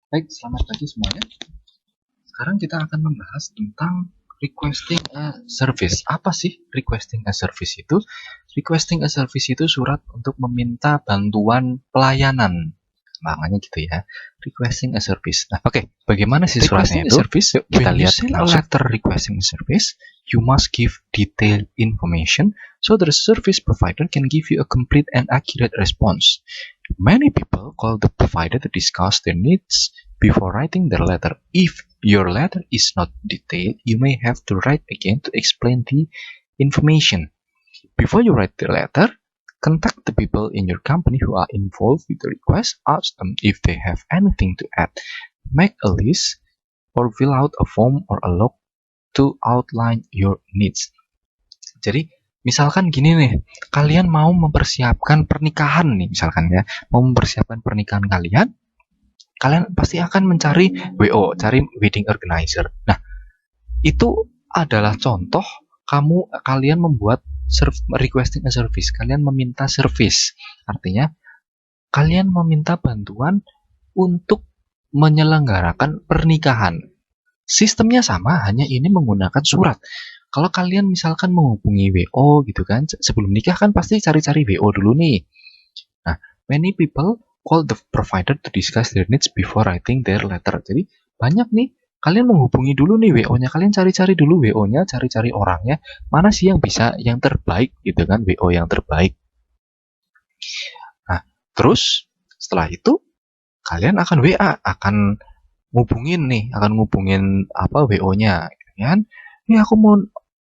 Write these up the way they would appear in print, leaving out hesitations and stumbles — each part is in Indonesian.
Baik, selamat pagi semuanya. Sekarang kita akan membahas tentang requesting a service. Apa sih requesting a service itu? Requesting a service itu surat untuk meminta bantuan pelayanan. Makanya gitu ya. Requesting a service. Nah, oke. Bagaimana sih suratnya itu? Service, yuk kita lihat langsung. When you send a letter requesting a service, you must give detailed information so the service provider can give you a complete and accurate response. Many people call the provider to discuss their needs before writing their letter. If your letter is not detailed, you may have to write again to explain the information. Before you write the letter, contact the people in your company who are involved with the request. Ask them if they have anything to add. Make a list or fill out a form or a log to outline your needs. Jadi, misalkan gini nih, kalian mau mempersiapkan pernikahan nih, misalkan ya, mau mempersiapkan pernikahan kalian pasti akan mencari WO, cari wedding organizer. Nah, itu adalah contoh kalian membuat requesting a service. Kalian meminta service. Artinya, kalian meminta bantuan untuk menyelenggarakan pernikahan. Sistemnya sama, hanya ini menggunakan surat. Kalau kalian misalkan menghubungi WO gitu kan, sebelum nikah kan pasti cari-cari WO dulu nih. Nah, many people call the provider to discuss their needs before writing their letter. Jadi, banyak nih, kalian menghubungi dulu nih WO-nya, kalian cari-cari dulu WO-nya, cari-cari orangnya, mana sih yang bisa, yang terbaik gitu kan, WO yang terbaik. Nah, terus setelah itu, kalian akan WA, akan ngubungin WO-nya, kan? Ini aku mau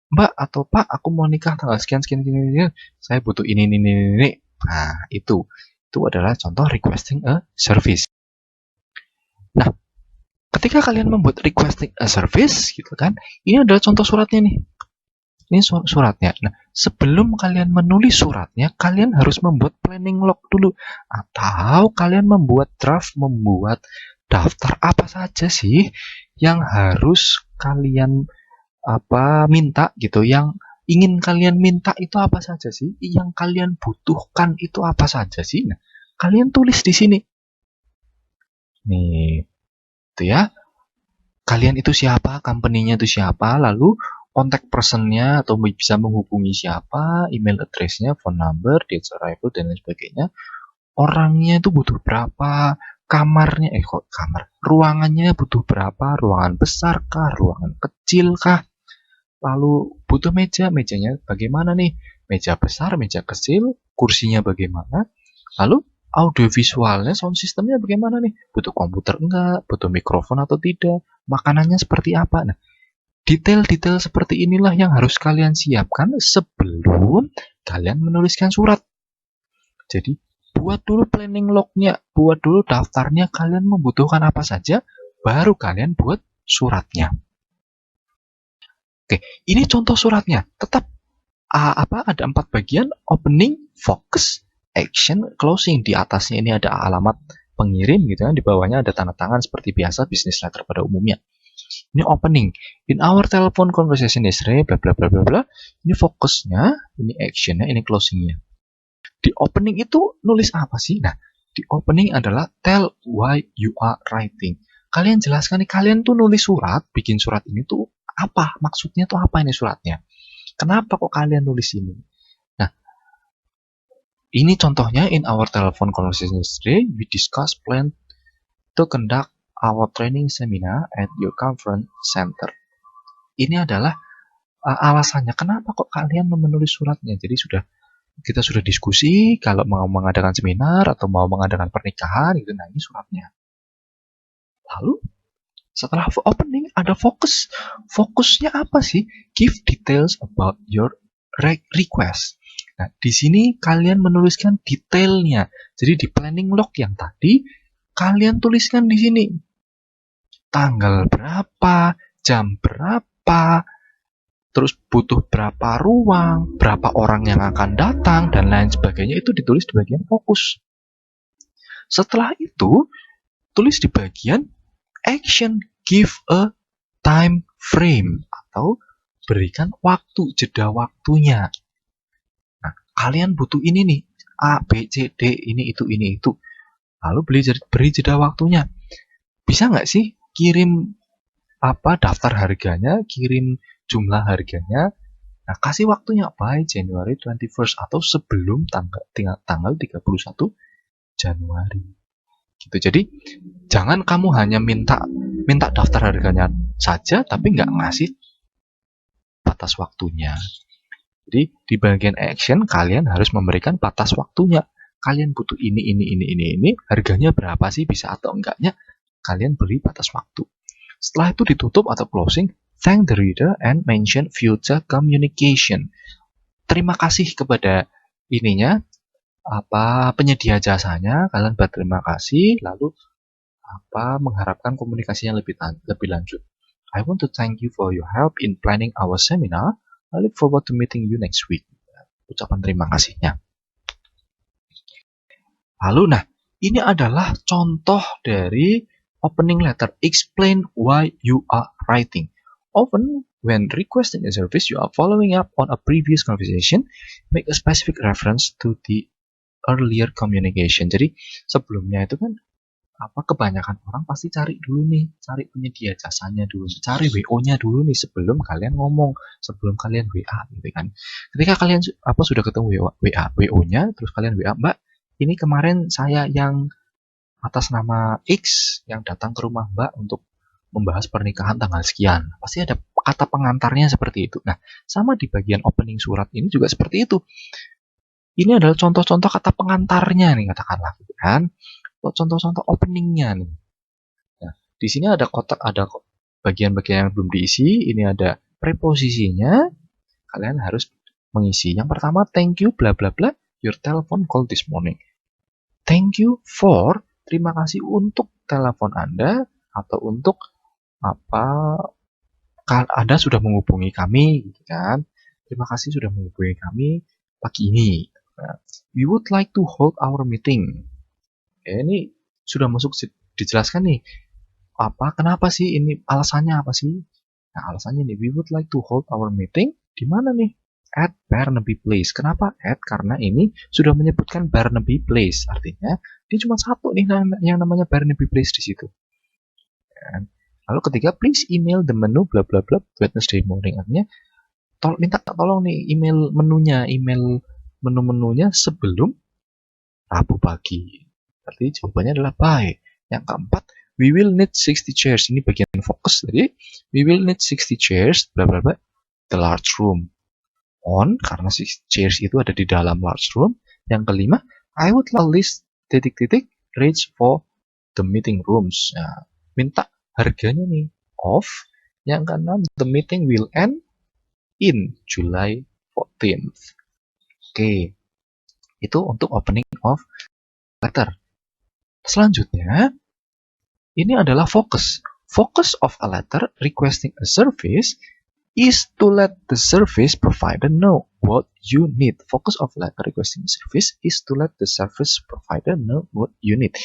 Mbak atau Pak, aku mau nikah tanggal sekian, saya butuh ini. Nah, itu adalah contoh requesting a service. Nah, ketika kalian membuat requesting a service, gitu kan, ini adalah contoh suratnya nih. Ini suratnya. Nah, sebelum kalian menulis suratnya, kalian harus membuat planning log dulu. Atau kalian membuat draft, membuat daftar apa saja sih yang harus kalian minta gitu, yang ingin kalian minta itu apa saja sih, yang kalian butuhkan itu apa saja sih. Nah, kalian tulis di sini nih, itu ya, kalian itu siapa, company-nya itu siapa, lalu contact person-nya atau bisa menghubungi siapa, email address-nya, phone number, dates arrival, dan lain sebagainya. Orangnya itu butuh berapa, kamarnya, ruangannya butuh berapa, ruangan besar kah, ruangan kecil kah, lalu butuh mejanya bagaimana nih, meja besar, meja kecil, kursinya bagaimana, lalu audio visualnya, sound systemnya bagaimana nih, butuh komputer enggak, butuh mikrofon atau tidak, makanannya seperti apa. Nah, detail-detail seperti inilah yang harus kalian siapkan sebelum kalian menuliskan surat. Jadi, buat dulu planning lognya, buat dulu daftarnya, kalian membutuhkan apa saja, baru kalian buat suratnya. Oke, ini contoh suratnya. Tetap ada 4 bagian: opening, focus, action, closing. Di atasnya ini ada alamat pengirim gitu kan, di bawahnya ada tanda tangan seperti biasa business letter pada umumnya. Ini opening. In our telephone conversation yesterday, bla bla bla bla bla. Ini fokusnya, ini actionnya, ini closingnya. Di opening itu nulis apa sih? Nah, di opening adalah tell why you are writing. Kalian jelaskan nih, kalian tuh nulis surat, bikin surat ini tuh apa? Maksudnya tuh apa ini suratnya? Kenapa kok kalian nulis ini? Nah, ini contohnya in our telephone conversation yesterday, we discuss plan to conduct our training seminar at your conference center. Ini adalah alasannya kenapa kok kalian menulis suratnya. Jadi kita sudah diskusi kalau mau mengadakan seminar atau mau mengadakan pernikahan gitu. Nah, ini suratnya. Lalu setelah opening ada fokus. Fokusnya apa sih? Give details about your request. Nah, di sini kalian menuliskan detailnya. Jadi di planning log yang tadi kalian tuliskan di sini. Tanggal berapa, jam berapa, terus butuh berapa ruang, berapa orang yang akan datang, dan lain sebagainya, itu ditulis di bagian fokus. Setelah itu, tulis di bagian action, give a time frame, atau berikan waktu, jeda waktunya. Nah, kalian butuh ini nih, A, B, C, D, ini, itu. Lalu beri jeda waktunya. bisa nggak sih kirim daftar harganya, kirim jumlah harganya. Nah, kasih waktunya by January 21st atau sebelum tanggal 31 Januari. Gitu. Jadi jangan kamu hanya minta daftar harganya saja tapi nggak ngasih batas waktunya. Jadi di bagian action kalian harus memberikan batas waktunya. Kalian butuh ini, harganya berapa sih, bisa atau enggaknya kalian beri batas waktu. Setelah itu ditutup atau closing, thank the reader and mention future communication. Terima kasih kepada penyedia jasanya, kalian berterima kasih, lalu mengharapkan komunikasinya lebih lanjut. I want to thank you for your help in planning our seminar. I look forward to meeting you next week. Ucapan terima kasihnya. Lalu, ini adalah contoh dari opening letter. Explain why you are writing. Often, when requesting a service, you are following up on a previous conversation. Make a specific reference to the earlier communication. Jadi, sebelumnya itu kan kebanyakan orang pasti cari penyedia jasanya dulu, cari WO-nya dulu nih sebelum kalian ngomong, sebelum kalian WA gitu kan. Ketika kalian sudah ketemu WO-nya, terus kalian WA, Mbak, ini kemarin saya yang atas nama X yang datang ke rumah Mbak untuk membahas pernikahan tanggal sekian. Pasti ada kata pengantarnya seperti itu. Nah, sama di bagian opening surat ini juga seperti itu. Ini adalah contoh-contoh kata pengantarnya nih, katakanlah gitu kan. Contoh-contoh openingnya nih. Nah, di sini ada kotak, ada bagian-bagian yang belum diisi. Ini ada preposisinya. Kalian harus mengisi. Yang pertama, thank you bla bla bla your telephone call this morning. Thank you for, terima kasih untuk telepon Anda atau untuk Anda sudah menghubungi kami, gitu kan? Terima kasih sudah menghubungi kami pagi ini. Nah, we would like to hold our meeting. Ini sudah masuk dijelaskan nih. Kenapa sih ini, alasannya apa sih? Nah, alasannya nih, we would like to hold our meeting di mana nih? At Barnaby Place. Kenapa at? Karena ini sudah menyebutkan Barnaby Place. Artinya dia cuma satu nih yang namanya Barnaby Place di situ. Dan lalu ketiga, please email the menu bla bla bla Wednesday morning. Artinya minta tolong nih email menu-menunya sebelum Rabu pagi. Berarti jawabannya adalah by. Yang keempat, we will need 60 chairs. Ini bagian fokus. Jadi, we will need 60 chairs, bla bla bla, the large room. On, karena 60 chairs itu ada di dalam large room. Yang kelima, I would list ... rates for the meeting rooms. Nah, minta harganya nih. Of. Yang keenam, the meeting will end in July 14th. Oke. Itu untuk opening of letter. Selanjutnya, ini adalah focus. Focus of a letter requesting a service is to let the service provider know what you need. Focus of letter requesting a service is to let the service provider know what you need.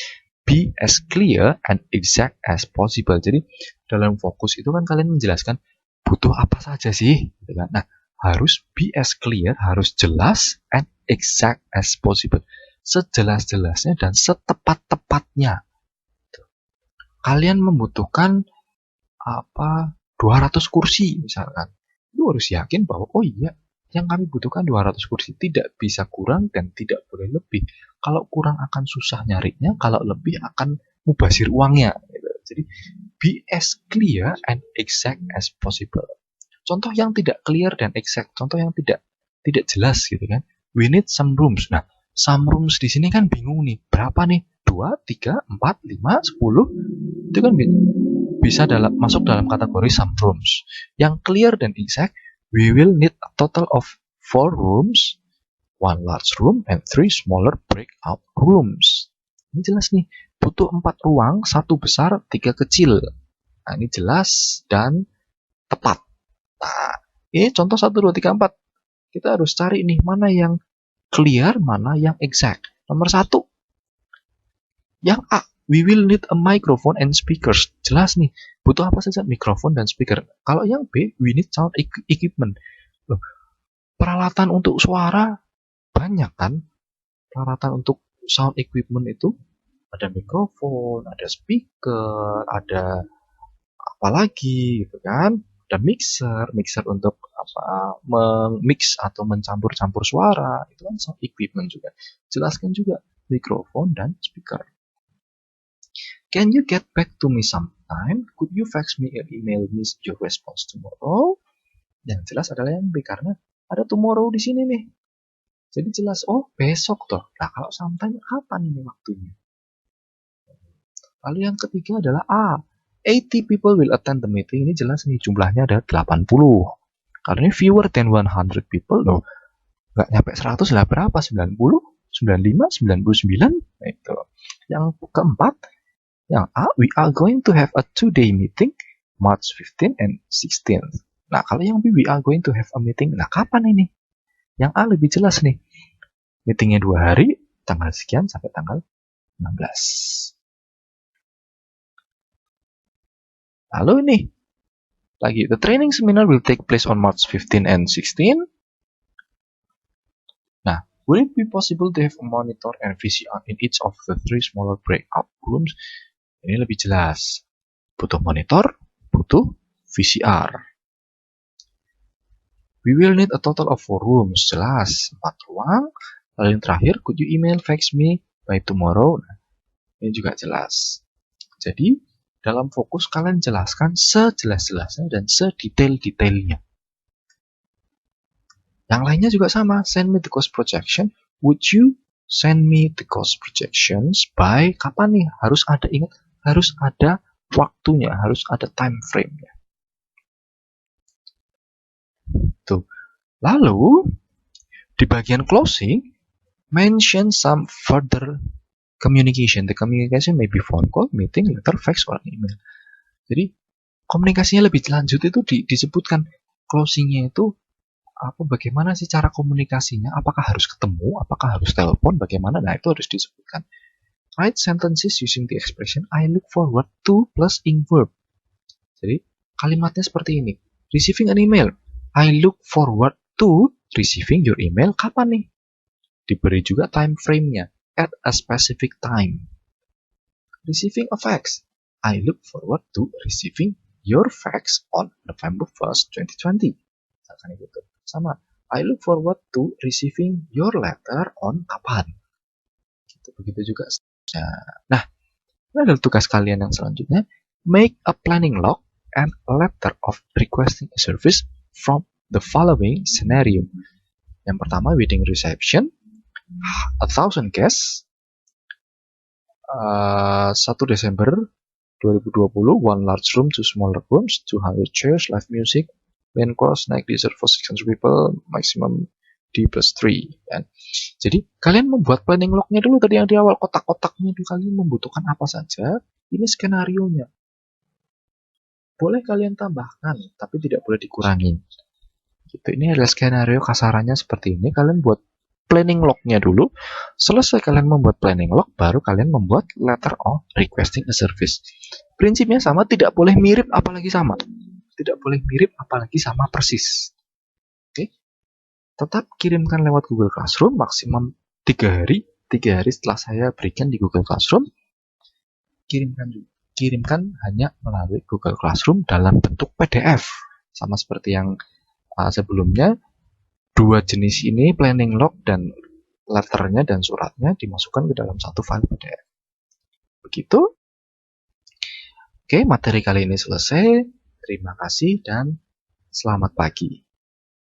Be as clear and exact as possible. Jadi, dalam fokus itu kan kalian menjelaskan butuh apa saja sih. Nah, harus be as clear, harus jelas and exact as possible. Sejelas-jelasnya dan setepat-tepatnya. Kalian membutuhkan 200 kursi misalkan. Lu harus yakin bahwa yang kami butuhkan 200 kursi, tidak bisa kurang dan tidak boleh lebih. Kalau kurang akan susah nyarinya, kalau lebih akan mubazir uangnya. Jadi be as clear and exact as possible. Contoh yang tidak clear dan exact, contoh yang tidak jelas gitu kan. We need some rooms. Nah, some rooms di sini kan bingung nih. Berapa nih? 2, 3, 4, 5, 10. Itu kan bisa masuk dalam kategori some rooms. Yang clear dan exact, we will need a total of 4 rooms, 1 large room, and 3 smaller breakout rooms. Ini jelas nih. Butuh 4 ruang, 1 besar, 3 kecil. Nah, ini jelas dan tepat. Nah, ini contoh 1, 2, 3, 4. Kita harus cari nih mana yang clear, mana yang exact. Nomor 1. Yang A, we will need a microphone and speakers. Jelas nih, butuh apa saja? Mikrofon dan speaker. Kalau yang B, we need sound equipment. Loh, peralatan untuk suara banyak kan? Peralatan untuk sound equipment itu Ada mikrofon, ada speaker, ada apa lagi gitu kan? Ada mixer untuk mix atau mencampur-campur suara, itu kan sound equipment juga. Jelaskan juga mikrofon dan speaker. Can you get back to me sometime? Could you fax me or email me your response tomorrow? Yang jelas adalah yang B, karena ada tomorrow di sini nih. Jadi jelas, oh besok toh. Nah kalau sometime kapan ini waktunya? Lalu yang ketiga adalah A. 80 people will attend the meeting. Ini jelas nih jumlahnya ada 80. Karena ini fewer than 100 people loh. Nggak nyampe 100 lah, berapa? 90, 95, 99. Nah, itu. Yang keempat, yang A, we are going to have a 2-day meeting March 15 and 16. Nah, kalau yang B, we are going to have a meeting. Nah, kapan ini? Yang A lebih jelas nih. Meetingnya 2 hari, tanggal sekian sampai tanggal 16. Lalu ini, lagi, the training seminar will take place on March 15 and 16. Nah, will it be possible to have a monitor and VCR in each of the 3 smaller breakout rooms? Ini lebih jelas. Butuh monitor, butuh VCR. We will need a total of 4 rooms. Jelas, 4 ruang. Lalu yang terakhir, could you email fax me by tomorrow? Nah, ini juga jelas. Jadi, dalam fokus kalian jelaskan sejelas-jelasnya dan sedetail-detailnya. Yang lainnya juga sama. Send me the cost projection. Would you send me the cost projections by kapan nih? Harus ada, ingat, harus ada waktunya, harus ada time frame-nya. Tuh. Lalu di bagian closing, mention some further communication. The communication may be phone call, meeting, letter, fax, or email. Jadi komunikasinya lebih lanjut itu disebutkan closingnya itu apa, bagaimana sih cara komunikasinya, apakah harus ketemu, apakah harus telepon, bagaimana, nah itu harus disebutkan. Write sentences using the expression I look forward to plus ing verb. Jadi kalimatnya seperti ini. Receiving an email, I look forward to receiving your email. Kapan nih? Diberi juga time frame-nya, at a specific time. Receiving a fax, I look forward to receiving your fax on November 1st, 2020. Misalkan gitu. Sama, I look forward to receiving your letter on kapan. Begitu juga. Nah, ini adalah tugas kalian yang selanjutnya. Make a planning log and a letter of requesting a service from the following scenario. Yang pertama, wedding reception, 1,000 guests, 1 Desember 2020, 1 large room, 2 smaller rooms, 200 chairs, live music, main course, snack, dessert for 600 people, maximum D+3. Kan? Jadi kalian membuat planning log-nya dulu tadi yang di awal, kotak-kotaknya dulu, kalian membutuhkan apa saja, ini skenario-nya. Boleh kalian tambahkan, tapi tidak boleh dikurangin. Gitu. Ini adalah skenario kasarannya seperti ini. Kalian buat planning log-nya dulu. Selesai kalian membuat planning log, baru kalian membuat letter of requesting a service. Prinsipnya sama, tidak boleh mirip apalagi sama. Tidak boleh mirip apalagi sama persis. Oke? Tetap kirimkan lewat Google Classroom maksimum 3 hari. 3 hari setelah saya berikan di Google Classroom, kirimkan hanya melalui Google Classroom dalam bentuk PDF. Sama seperti yang sebelumnya, 2 jenis ini, planning log dan letternya dan suratnya, dimasukkan ke dalam satu file PDF. Begitu. Oke, materi kali ini selesai. Terima kasih dan selamat pagi.